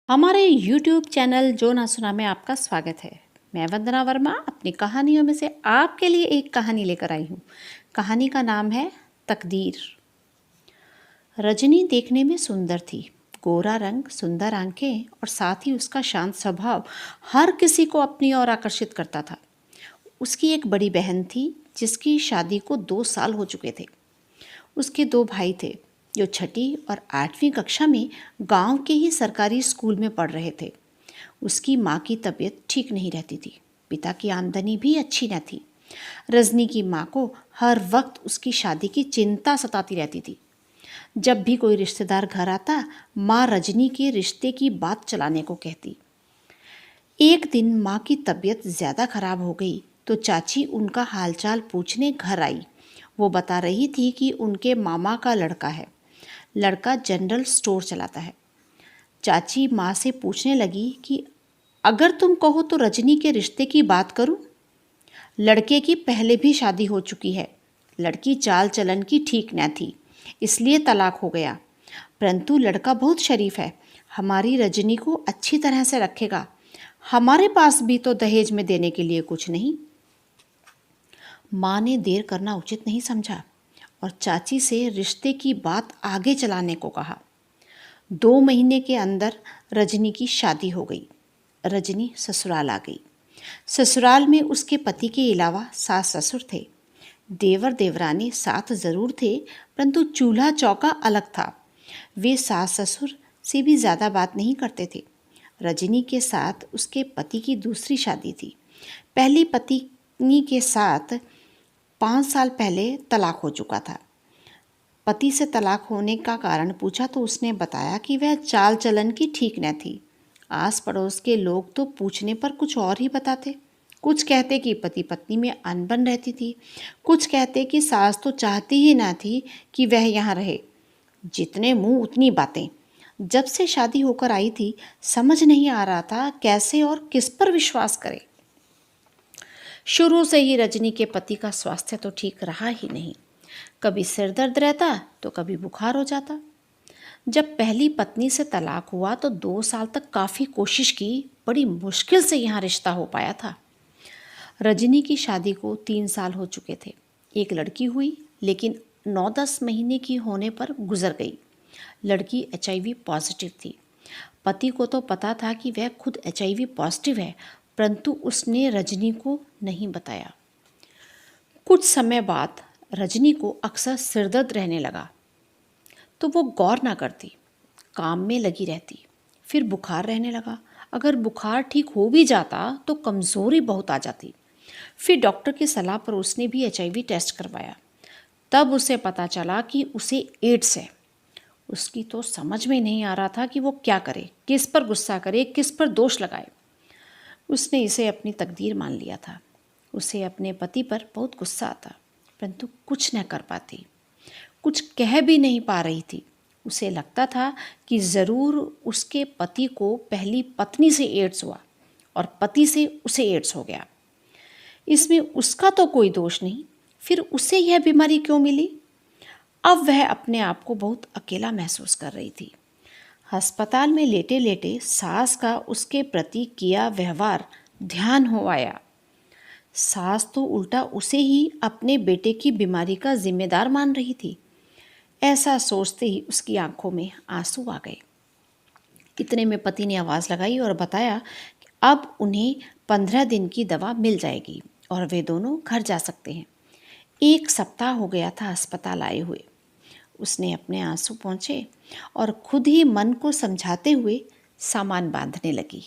हमारे YouTube channel जो ना सुना में आपका स्वागत है। मैं वंदना वर्मा अपनी कहानियों में से आपके लिए एक कहानी लेकर आई हूँ। कहानी का नाम है तकदीर। रजनी देखने में सुंदर थी। गोरा रंग, सुंदर आंखें और साथ ही उसका शांत स्वभाव हर किसी को अपनी ओर आकर्षित करता था। उसकी एक बड़ी बहन थी जिसकी शादी को 2 साल हो चुके थे। उसके 2 भाई थे जो 6ठी और 8वीं कक्षा में गांव के ही सरकारी स्कूल में पढ़ रहे थे। उसकी माँ की तबीयत ठीक नहीं रहती थी। पिता की आमदनी भी अच्छी न थी। रजनी की माँ को हर वक्त उसकी शादी की चिंता सताती रहती थी। जब भी कोई रिश्तेदार घर आता, माँ रजनी के रिश्ते की बात चलाने को कहती। एक दिन माँ की तबीयत ज़्यादा खराब हो गई तो चाची उनका हालचाल पूछने घर आई। वो बता रही थी कि उनके मामा का लड़का है। लड़का जनरल स्टोर चलाता है। चाची माँ से पूछने लगी कि अगर तुम कहो तो रजनी के रिश्ते की बात करूं? लड़के की पहले भी शादी हो चुकी है। लड़की चाल चलन की ठीक न थी, इसलिए तलाक हो गया। परंतु लड़का बहुत शरीफ है। हमारी रजनी को अच्छी तरह से रखेगा। हमारे पास भी तो दहेज में देने के लिए कुछ नहीं। माँ ने देर करना उचित नहीं समझा और चाची से रिश्ते की बात आगे चलाने को कहा। 2 महीने के अंदर रजनी की शादी हो गई। रजनी ससुराल आ गई। ससुराल में उसके पति के अलावा सास ससुर थे। देवर देवरानी साथ जरूर थे, परंतु चूल्हा चौका अलग था। वे सास ससुर से भी ज़्यादा बात नहीं करते थे। रजनी के साथ उसके पति की दूसरी शादी थी। पहली पत्नी के साथ 5 साल पहले तलाक हो चुका था। पति से तलाक होने का कारण पूछा तो उसने बताया कि वह चाल चलन की ठीक न थी। आस पड़ोस के लोग तो पूछने पर कुछ और ही बताते। कुछ कहते कि पति पत्नी में अनबन रहती थी। कुछ कहते कि सास तो चाहती ही ना थी कि वह यहाँ रहे। जितने मुंह उतनी बातें। जब से शादी होकर आई थी, समझ नहीं आ रहा था कैसे और किस पर विश्वास करे। शुरू से ही रजनी के पति का स्वास्थ्य तो ठीक रहा ही नहीं। कभी सिर दर्द रहता तो कभी बुखार हो जाता। जब पहली पत्नी से तलाक हुआ तो 2 साल तक काफ़ी कोशिश की, बड़ी मुश्किल से यहाँ रिश्ता हो पाया था। रजनी की शादी को 3 साल हो चुके थे। एक लड़की हुई, लेकिन 9-10 महीने की होने पर गुजर गई। लड़की HIV पॉजिटिव थी। पति को तो पता था कि वह खुद HIV पॉजिटिव है, परंतु उसने रजनी को नहीं बताया। कुछ समय बाद रजनी को अक्सर सिरदर्द रहने लगा तो वो गौर ना करती, काम में लगी रहती। फिर बुखार रहने लगा। अगर बुखार ठीक हो भी जाता तो कमज़ोरी बहुत आ जाती। फिर डॉक्टर की सलाह पर उसने भी HIV टेस्ट करवाया। तब उसे पता चला कि उसे एड्स है। उसकी तो समझ में नहीं आ रहा था कि वो क्या करे, किस पर गुस्सा करे, किस पर दोष लगाए। उसने इसे अपनी तकदीर मान लिया था। उसे अपने पति पर बहुत गुस्सा आता, परंतु कुछ न कर पाती। कुछ कह भी नहीं पा रही थी। उसे लगता था कि ज़रूर उसके पति को पहली पत्नी से एड्स हुआ और पति से उसे एड्स हो गया। इसमें उसका तो कोई दोष नहीं, फिर उसे यह बीमारी क्यों मिली? अब वह अपने आप को बहुत अकेला महसूस कर रही थी। अस्पताल में लेटे लेटे सास का उसके प्रति किया व्यवहार ध्यान हो आया। सास तो उल्टा उसे ही अपने बेटे की बीमारी का जिम्मेदार मान रही थी। ऐसा सोचते ही उसकी आंखों में आंसू आ गए। इतने में पति ने आवाज़ लगाई और बताया कि अब उन्हें 15 दिन की दवा मिल जाएगी और वे दोनों घर जा सकते हैं। 1 सप्ताह हो गया था अस्पताल आए हुए। उसने अपने आंसू पोंछे और खुद ही मन को समझाते हुए सामान बांधने लगी।